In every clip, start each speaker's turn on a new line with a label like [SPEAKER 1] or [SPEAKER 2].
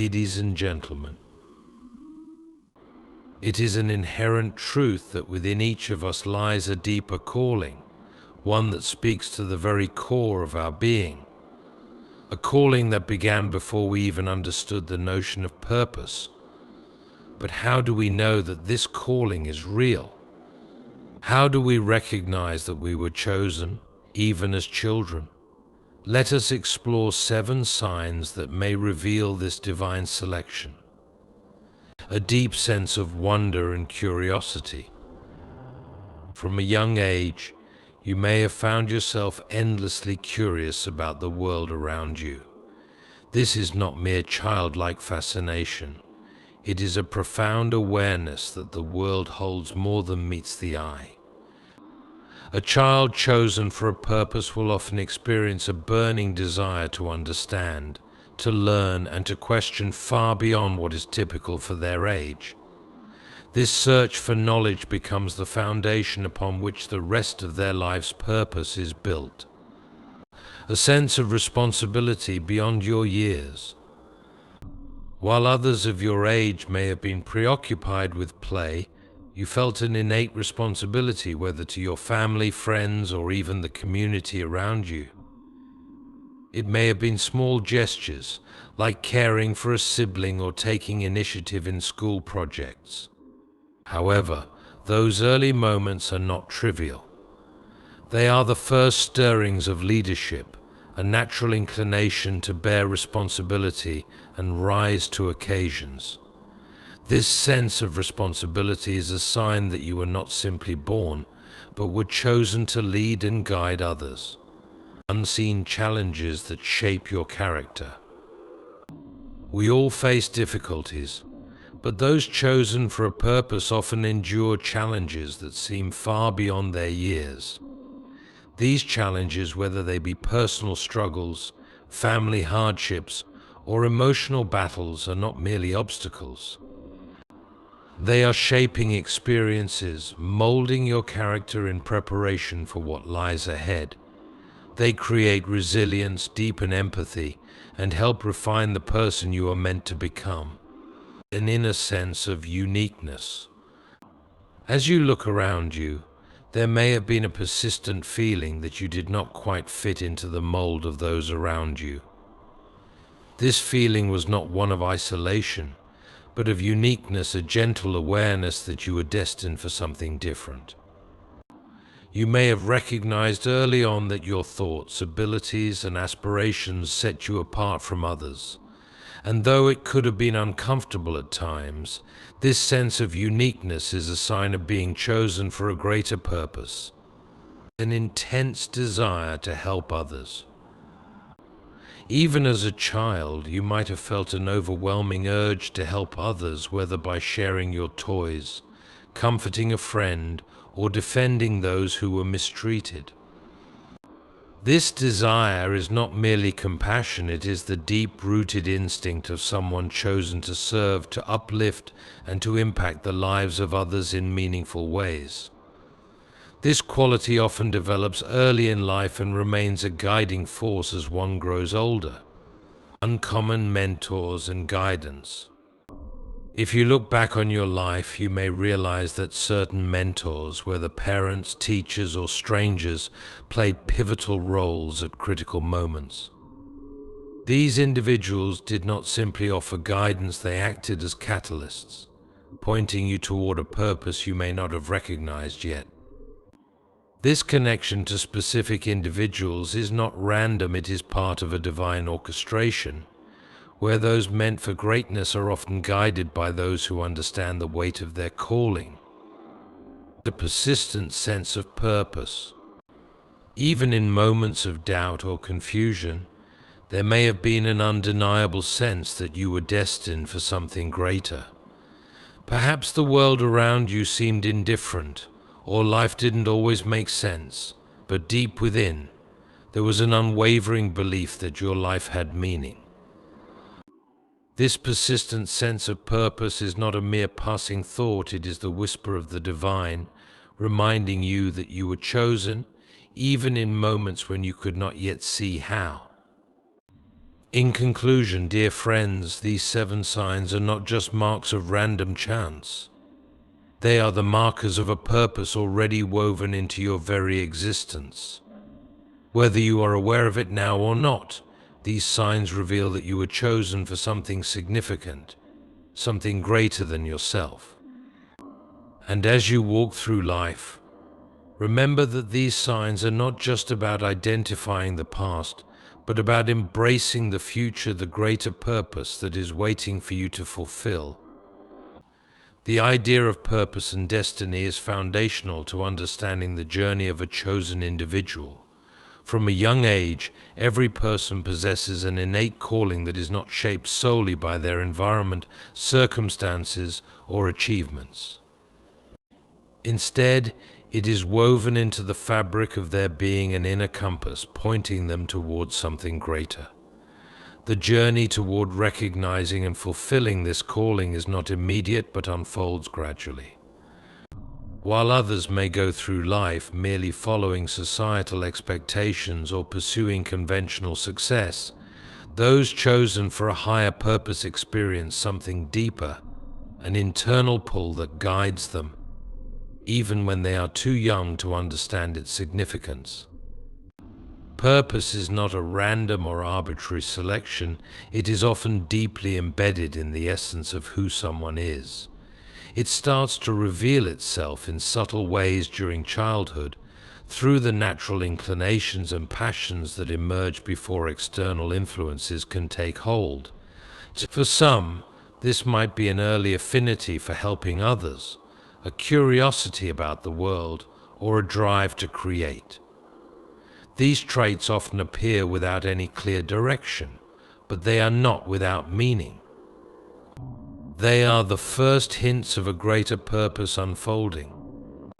[SPEAKER 1] Ladies and gentlemen, it is an inherent truth that within each of us lies a deeper calling, one that speaks to the very core of our being, a calling that began before we even understood the notion of purpose. But how do we know that this calling is real? How do we recognize that we were chosen, even as children? Let us explore 7 signs that may reveal this divine selection. A deep sense of wonder and curiosity. From a young age, you may have found yourself endlessly curious about the world around you. This is not mere childlike fascination. It is a profound awareness that the world holds more than meets the eye. A child chosen for a purpose will often experience a burning desire to understand, to learn, and to question far beyond what is typical for their age. This search for knowledge becomes the foundation upon which the rest of their life's purpose is built. A sense of responsibility beyond your years. While others of your age may have been preoccupied with play, you felt an innate responsibility, whether to your family, friends, or even the community around you. It may have been small gestures, like caring for a sibling or taking initiative in school projects. However, those early moments are not trivial. They are the first stirrings of leadership, a natural inclination to bear responsibility and rise to occasions. This sense of responsibility is a sign that you were not simply born, but were chosen to lead and guide others. Unseen challenges that shape your character. We all face difficulties, but those chosen for a purpose often endure challenges that seem far beyond their years. These challenges, whether they be personal struggles, family hardships, or emotional battles, are not merely obstacles. They are shaping experiences, molding your character in preparation for what lies ahead. They create resilience, deepen empathy, and help refine the person you are meant to become. An inner sense of uniqueness. As you look around you, there may have been a persistent feeling that you did not quite fit into the mold of those around you. This feeling was not one of isolation, but of uniqueness, a gentle awareness that you were destined for something different. You may have recognized early on that your thoughts, abilities, and aspirations set you apart from others. And though it could have been uncomfortable at times, this sense of uniqueness is a sign of being chosen for a greater purpose. An intense desire to help others. Even as a child, you might have felt an overwhelming urge to help others, whether by sharing your toys, comforting a friend, or defending those who were mistreated. This desire is not merely compassion, it is the deep-rooted instinct of someone chosen to serve, to uplift, and to impact the lives of others in meaningful ways. This quality often develops early in life and remains a guiding force as one grows older. Uncommon mentors and guidance. If you look back on your life, you may realize that certain mentors, whether parents, teachers, or strangers, played pivotal roles at critical moments. These individuals did not simply offer guidance, they acted as catalysts, pointing you toward a purpose you may not have recognized yet. This connection to specific individuals is not random, it is part of a divine orchestration, where those meant for greatness are often guided by those who understand the weight of their calling. A persistent sense of purpose. Even in moments of doubt or confusion, there may have been an undeniable sense that you were destined for something greater. Perhaps the world around you seemed indifferent, or life didn't always make sense, but deep within, there was an unwavering belief that your life had meaning. This persistent sense of purpose is not a mere passing thought, it is the whisper of the divine, reminding you that you were chosen, even in moments when you could not yet see how. In conclusion, dear friends, these 7 signs are not just marks of random chance. They are the markers of a purpose already woven into your very existence. Whether you are aware of it now or not, these signs reveal that you were chosen for something significant, something greater than yourself. And as you walk through life, remember that these signs are not just about identifying the past, but about embracing the future, the greater purpose that is waiting for you to fulfill. The idea of purpose and destiny is foundational to understanding the journey of a chosen individual. From a young age, every person possesses an innate calling that is not shaped solely by their environment, circumstances, or achievements. Instead, it is woven into the fabric of their being, an inner compass pointing them towards something greater. The journey toward recognizing and fulfilling this calling is not immediate but unfolds gradually. While others may go through life merely following societal expectations or pursuing conventional success, those chosen for a higher purpose experience something deeper, an internal pull that guides them, even when they are too young to understand its significance. Purpose is not a random or arbitrary selection, it is often deeply embedded in the essence of who someone is. It starts to reveal itself in subtle ways during childhood, through the natural inclinations and passions that emerge before external influences can take hold. For some, this might be an early affinity for helping others, a curiosity about the world, or a drive to create. These traits often appear without any clear direction, but they are not without meaning. They are the first hints of a greater purpose unfolding.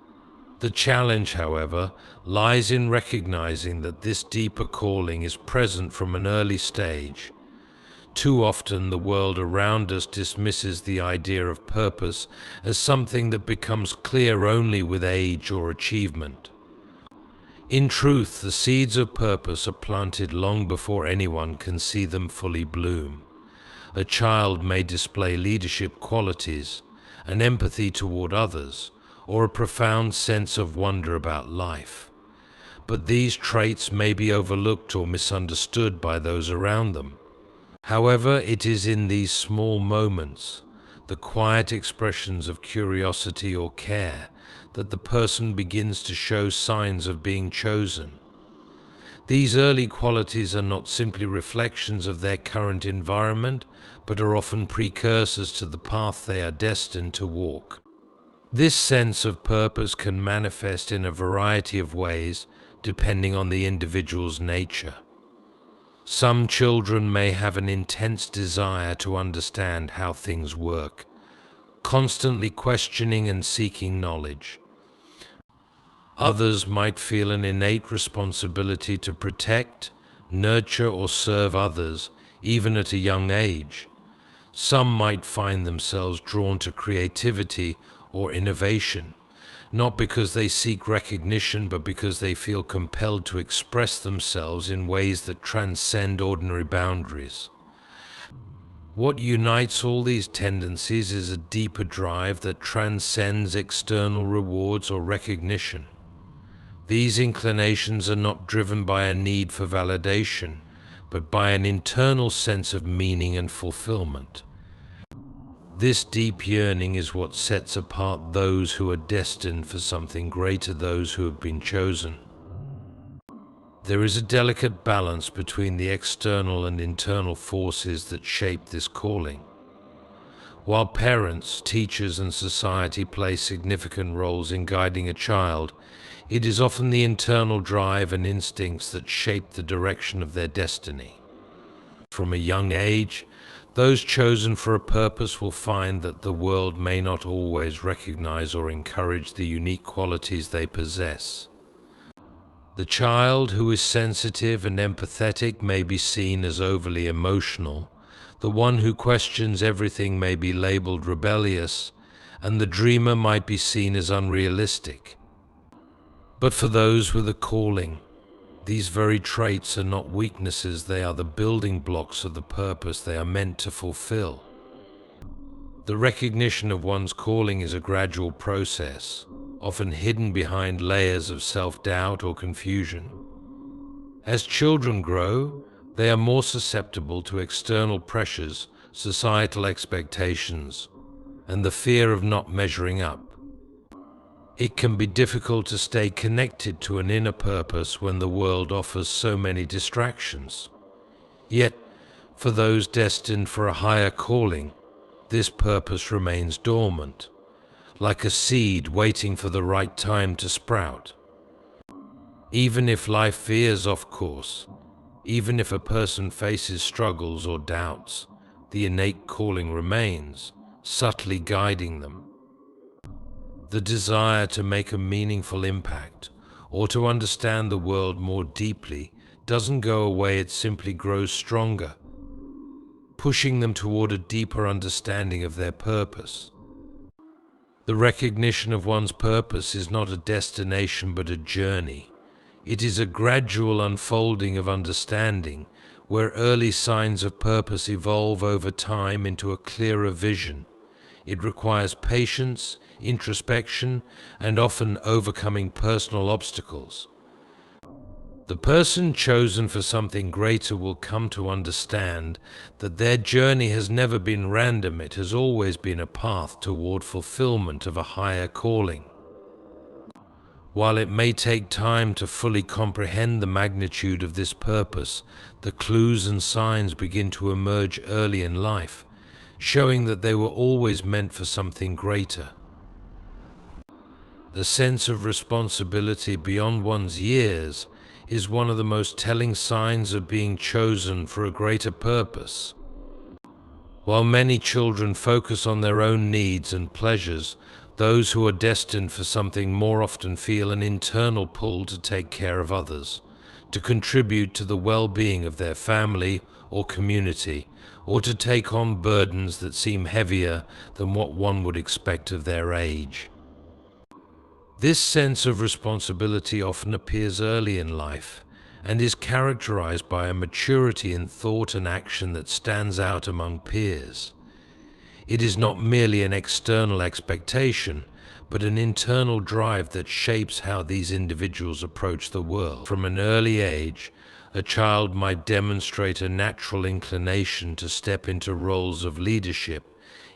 [SPEAKER 1] The challenge, however, lies in recognizing that this deeper calling is present from an early stage. Too often, the world around us dismisses the idea of purpose as something that becomes clear only with age or achievement. In truth, the seeds of purpose are planted long before anyone can see them fully bloom. A child may display leadership qualities, an empathy toward others, or a profound sense of wonder about life. But these traits may be overlooked or misunderstood by those around them. However, it is in these small moments, the quiet expressions of curiosity or care, that the person begins to show signs of being chosen. These early qualities are not simply reflections of their current environment, but are often precursors to the path they are destined to walk. This sense of purpose can manifest in a variety of ways, depending on the individual's nature. Some children may have an intense desire to understand how things work, constantly questioning and seeking knowledge. Others might feel an innate responsibility to protect, nurture, or serve others, even at a young age. Some might find themselves drawn to creativity or innovation, not because they seek recognition, but because they feel compelled to express themselves in ways that transcend ordinary boundaries. What unites all these tendencies is a deeper drive that transcends external rewards or recognition. These inclinations are not driven by a need for validation, but by an internal sense of meaning and fulfillment. This deep yearning is what sets apart those who are destined for something greater, those who have been chosen. There is a delicate balance between the external and internal forces that shape this calling. While parents, teachers, and society play significant roles in guiding a child, it is often the internal drive and instincts that shape the direction of their destiny. From a young age, those chosen for a purpose will find that the world may not always recognize or encourage the unique qualities they possess. The child who is sensitive and empathetic may be seen as overly emotional. The one who questions everything may be labeled rebellious, and the dreamer might be seen as unrealistic. But for those with a calling, These very traits are not weaknesses, they are the building blocks of the purpose they are meant to fulfill. The recognition of one's calling is a gradual process, often hidden behind layers of self-doubt or confusion. As children grow, they are more susceptible to external pressures, societal expectations, and the fear of not measuring up. It can be difficult to stay connected to an inner purpose when the world offers so many distractions. Yet, for those destined for a higher calling, this purpose remains dormant, like a seed waiting for the right time to sprout. Even if life veers off course, even if a person faces struggles or doubts, the innate calling remains, subtly guiding them. The desire to make a meaningful impact or to understand the world more deeply doesn't go away, it simply grows stronger, pushing them toward a deeper understanding of their purpose. The recognition of one's purpose is not a destination but a journey. It is a gradual unfolding of understanding where early signs of purpose evolve over time into a clearer vision. It requires patience, introspection, and often overcoming personal obstacles. The person chosen for something greater will come to understand that their journey has never been random, it has always been a path toward fulfillment of a higher calling. While it may take time to fully comprehend the magnitude of this purpose, the clues and signs begin to emerge early in life, showing that they were always meant for something greater. The sense of responsibility beyond one's years is one of the most telling signs of being chosen for a greater purpose. While many children focus on their own needs and pleasures, those who are destined for something more often feel an internal pull to take care of others, to contribute to the well-being of their family or community, or to take on burdens that seem heavier than what one would expect of their age. This sense of responsibility often appears early in life and is characterized by a maturity in thought and action that stands out among peers. It is not merely an external expectation, but an internal drive that shapes how these individuals approach the world. From an early age, a child might demonstrate a natural inclination to step into roles of leadership,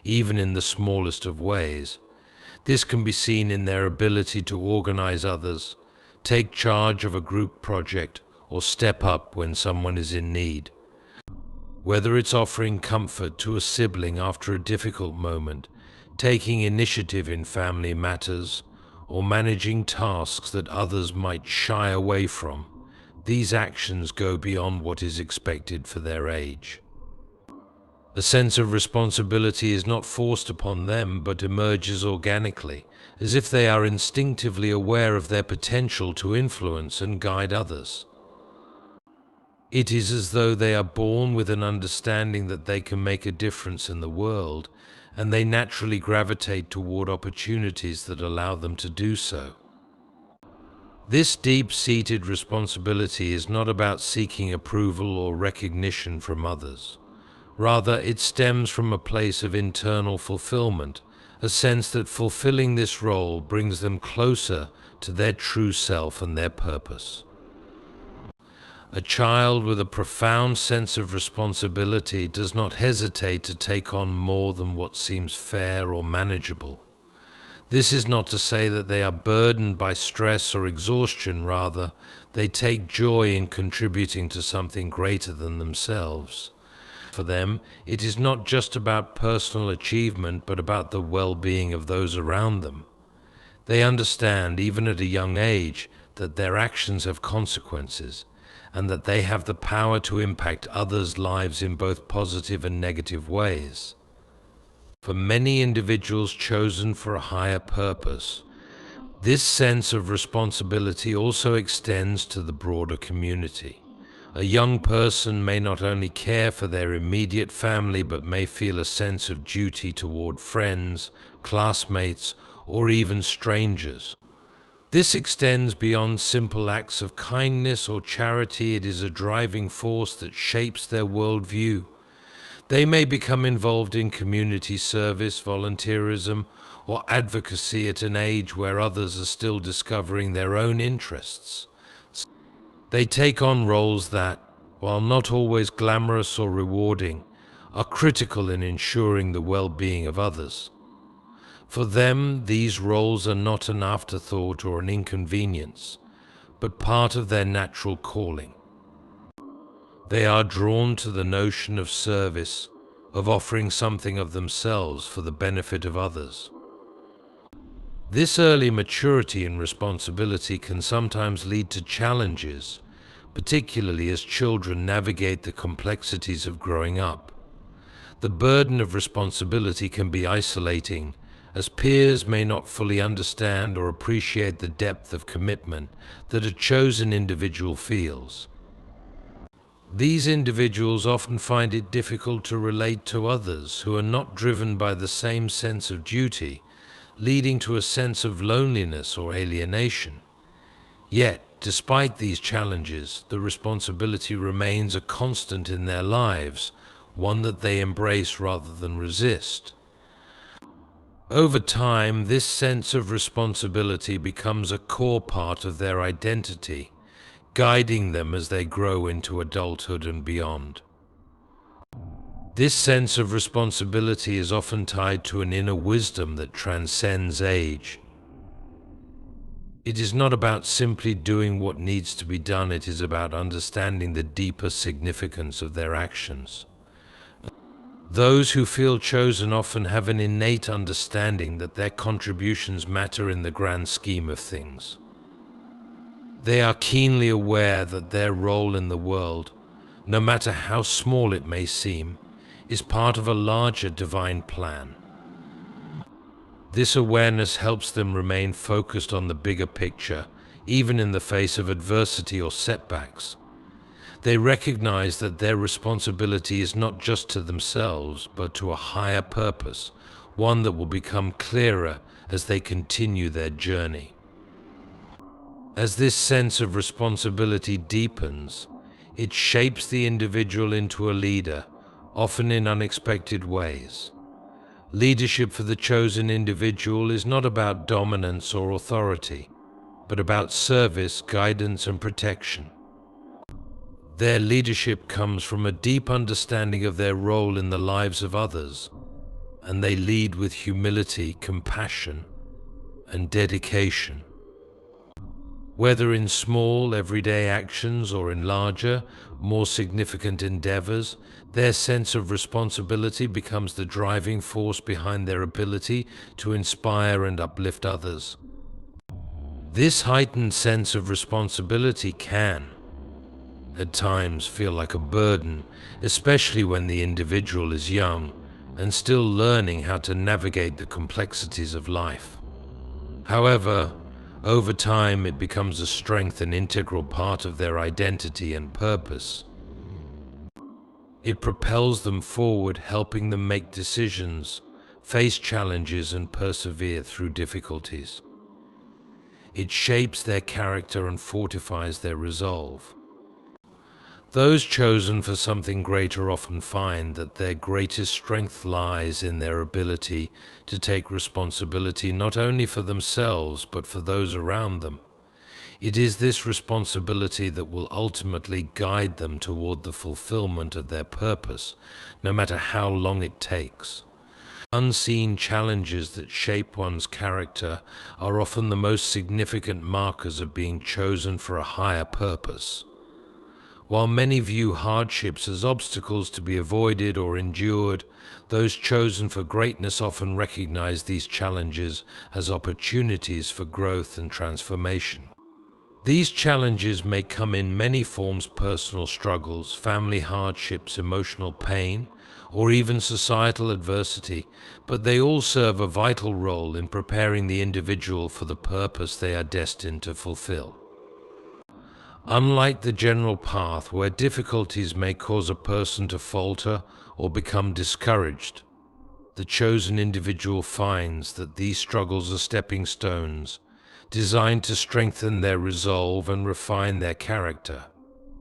[SPEAKER 1] even in the smallest of ways. This can be seen in their ability to organize others, take charge of a group project, or step up when someone is in need. Whether it's offering comfort to a sibling after a difficult moment, taking initiative in family matters, or managing tasks that others might shy away from, these actions go beyond what is expected for their age. The sense of responsibility is not forced upon them, but emerges organically, as if they are instinctively aware of their potential to influence and guide others. It is as though they are born with an understanding that they can make a difference in the world, and they naturally gravitate toward opportunities that allow them to do so. This deep-seated responsibility is not about seeking approval or recognition from others. Rather, it stems from a place of internal fulfillment, a sense that fulfilling this role brings them closer to their true self and their purpose. A child with a profound sense of responsibility does not hesitate to take on more than what seems fair or manageable. This is not to say that they are burdened by stress or exhaustion, rather, they take joy in contributing to something greater than themselves. For them, it is not just about personal achievement, but about the well-being of those around them. They understand, even at a young age, that their actions have consequences, and that they have the power to impact others' lives in both positive and negative ways. For many individuals chosen for a higher purpose, this sense of responsibility also extends to the broader community. A young person may not only care for their immediate family, but may feel a sense of duty toward friends, classmates, or even strangers. This extends beyond simple acts of kindness or charity. It is a driving force that shapes their worldview. They may become involved in community service, volunteerism, or advocacy at an age where others are still discovering their own interests. They take on roles that, while not always glamorous or rewarding, are critical in ensuring the well-being of others. For them, these roles are not an afterthought or an inconvenience, but part of their natural calling. They are drawn to the notion of service, of offering something of themselves for the benefit of others. This early maturity and responsibility can sometimes lead to challenges, particularly as children navigate the complexities of growing up. The burden of responsibility can be isolating, as peers may not fully understand or appreciate the depth of commitment that a chosen individual feels. These individuals often find it difficult to relate to others who are not driven by the same sense of duty, leading to a sense of loneliness or alienation. Yet, despite these challenges, the responsibility remains a constant in their lives, one that they embrace rather than resist. Over time, this sense of responsibility becomes a core part of their identity, guiding them as they grow into adulthood and beyond. This sense of responsibility is often tied to an inner wisdom that transcends age. It is not about simply doing what needs to be done, it is about understanding the deeper significance of their actions. Those who feel chosen often have an innate understanding that their contributions matter in the grand scheme of things. They are keenly aware that their role in the world, no matter how small it may seem, is part of a larger divine plan. This awareness helps them remain focused on the bigger picture, even in the face of adversity or setbacks. They recognize that their responsibility is not just to themselves, but to a higher purpose, one that will become clearer as they continue their journey. As this sense of responsibility deepens, it shapes the individual into a leader, often in unexpected ways. Leadership for the chosen individual is not about dominance or authority, but about service, guidance, and protection. Their leadership comes from a deep understanding of their role in the lives of others, and they lead with humility, compassion, and dedication. Whether in small, everyday actions or in larger, more significant endeavors, their sense of responsibility becomes the driving force behind their ability to inspire and uplift others. This heightened sense of responsibility can, at times, feel like a burden, especially when the individual is young and still learning how to navigate the complexities of life. However, over time, it becomes a strength and integral part of their identity and purpose. It propels them forward, helping them make decisions, face challenges, and persevere through difficulties. It shapes their character and fortifies their resolve. Those chosen for something greater often find that their greatest strength lies in their ability to take responsibility not only for themselves but for those around them. It is this responsibility that will ultimately guide them toward the fulfillment of their purpose, no matter how long it takes. Unseen challenges that shape one's character are often the most significant markers of being chosen for a higher purpose. While many view hardships as obstacles to be avoided or endured, those chosen for greatness often recognize these challenges as opportunities for growth and transformation. These challenges may come in many forms: personal struggles, family hardships, emotional pain, or even societal adversity, but they all serve a vital role in preparing the individual for the purpose they are destined to fulfill. Unlike the general path, where difficulties may cause a person to falter or become discouraged, the chosen individual finds that these struggles are stepping stones, designed to strengthen their resolve and refine their character.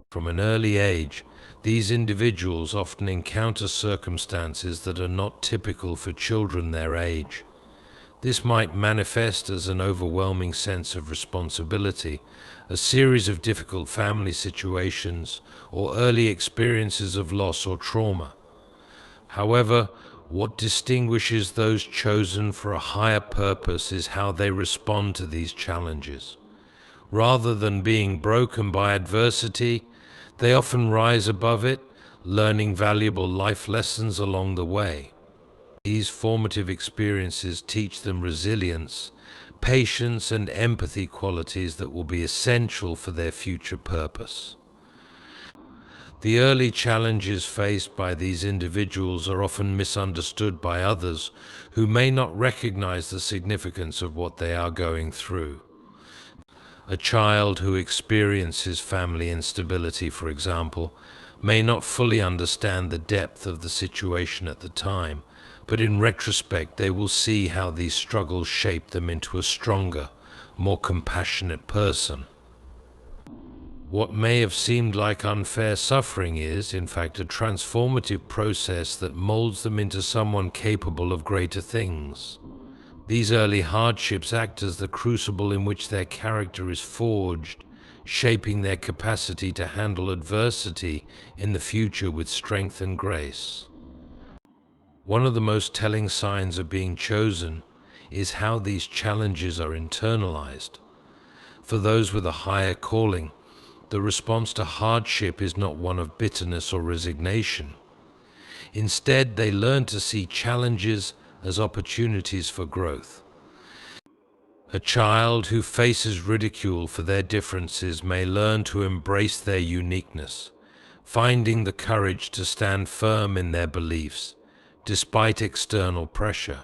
[SPEAKER 1] From an early age, these individuals often encounter circumstances that are not typical for children their age. This might manifest as an overwhelming sense of responsibility, a series of difficult family situations, or early experiences of loss or trauma. However, what distinguishes those chosen for a higher purpose is how they respond to these challenges. Rather than being broken by adversity, they often rise above it, learning valuable life lessons along the way. These formative experiences teach them resilience, patience, and empathy, qualities that will be essential for their future purpose. The early challenges faced by these individuals are often misunderstood by others who may not recognize the significance of what they are going through. A child who experiences family instability, for example, may not fully understand the depth of the situation at the time, but in retrospect they will see how these struggles shape them into a stronger, more compassionate person. What may have seemed like unfair suffering is, in fact, a transformative process that molds them into someone capable of greater things. These early hardships act as the crucible in which their character is forged, shaping their capacity to handle adversity in the future with strength and grace. One of the most telling signs of being chosen is how these challenges are internalized. For those with a higher calling, the response to hardship is not one of bitterness or resignation. Instead, they learn to see challenges as opportunities for growth. A child who faces ridicule for their differences may learn to embrace their uniqueness, finding the courage to stand firm in their beliefs, despite external pressure.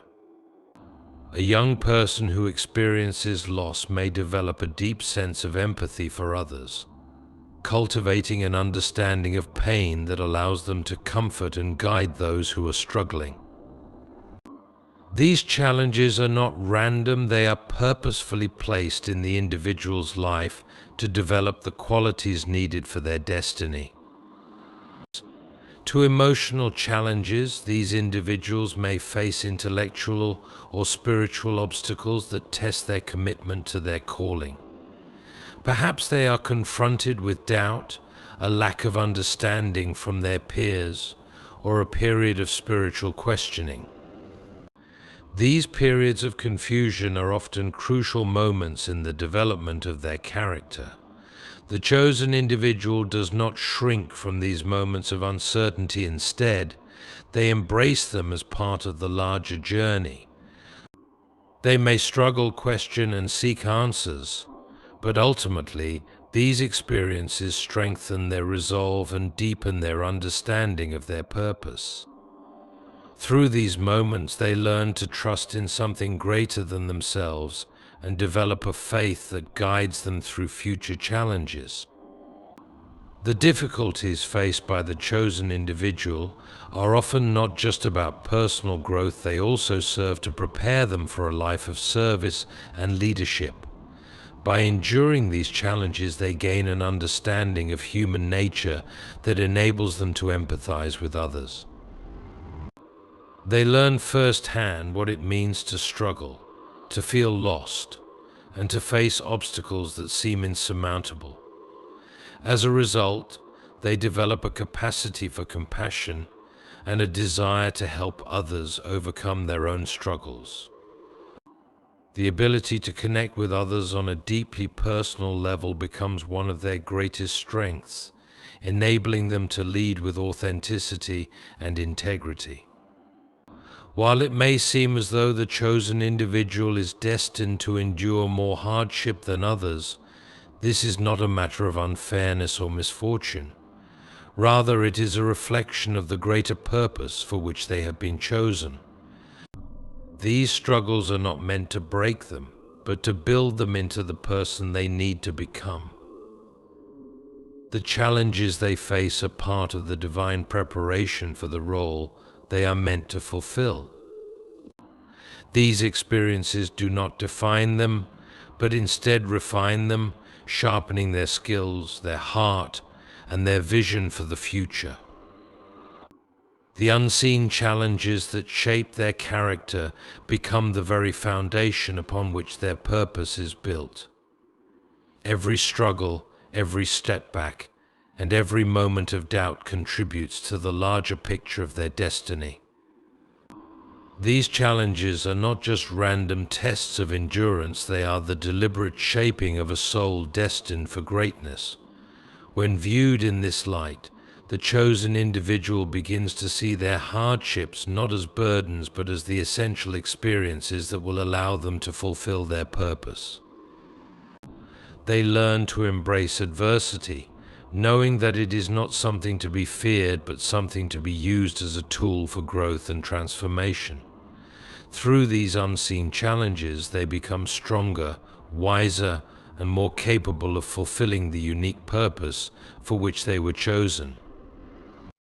[SPEAKER 1] A young person who experiences loss may develop a deep sense of empathy for others, cultivating an understanding of pain that allows them to comfort and guide those who are struggling. These challenges are not random, they are purposefully placed in the individual's life to develop the qualities needed for their destiny. To emotional challenges, these individuals may face intellectual or spiritual obstacles that test their commitment to their calling. Perhaps they are confronted with doubt, a lack of understanding from their peers, or a period of spiritual questioning. These periods of confusion are often crucial moments in the development of their character. The chosen individual does not shrink from these moments of uncertainty. Instead, they embrace them as part of the larger journey. They may struggle, question, and seek answers, but ultimately, these experiences strengthen their resolve and deepen their understanding of their purpose. Through these moments, they learn to trust in something greater than themselves and develop a faith that guides them through future challenges. The difficulties faced by the chosen individual are often not just about personal growth, they also serve to prepare them for a life of service and leadership. By enduring these challenges, they gain an understanding of human nature that enables them to empathize with others. They learn firsthand what it means to struggle, to feel lost, and to face obstacles that seem insurmountable. As a result, they develop a capacity for compassion and a desire to help others overcome their own struggles. The ability to connect with others on a deeply personal level becomes one of their greatest strengths, enabling them to lead with authenticity and integrity. While it may seem as though the chosen individual is destined to endure more hardship than others, this is not a matter of unfairness or misfortune. Rather, it is a reflection of the greater purpose for which they have been chosen. These struggles are not meant to break them, but to build them into the person they need to become. The challenges they face are part of the divine preparation for the role they are meant to fulfill. These experiences do not define them, but instead refine them, sharpening their skills, their heart, and their vision for the future. The unseen challenges that shape their character become the very foundation upon which their purpose is built. Every struggle, every step back, and every moment of doubt contributes to the larger picture of their destiny. These challenges are not just random tests of endurance, they are the deliberate shaping of a soul destined for greatness. When viewed in this light, the chosen individual begins to see their hardships not as burdens but as the essential experiences that will allow them to fulfill their purpose. They learn to embrace adversity, knowing that it is not something to be feared but something to be used as a tool for growth and transformation. Through these unseen challenges, they become stronger, wiser, and more capable of fulfilling the unique purpose for which they were chosen.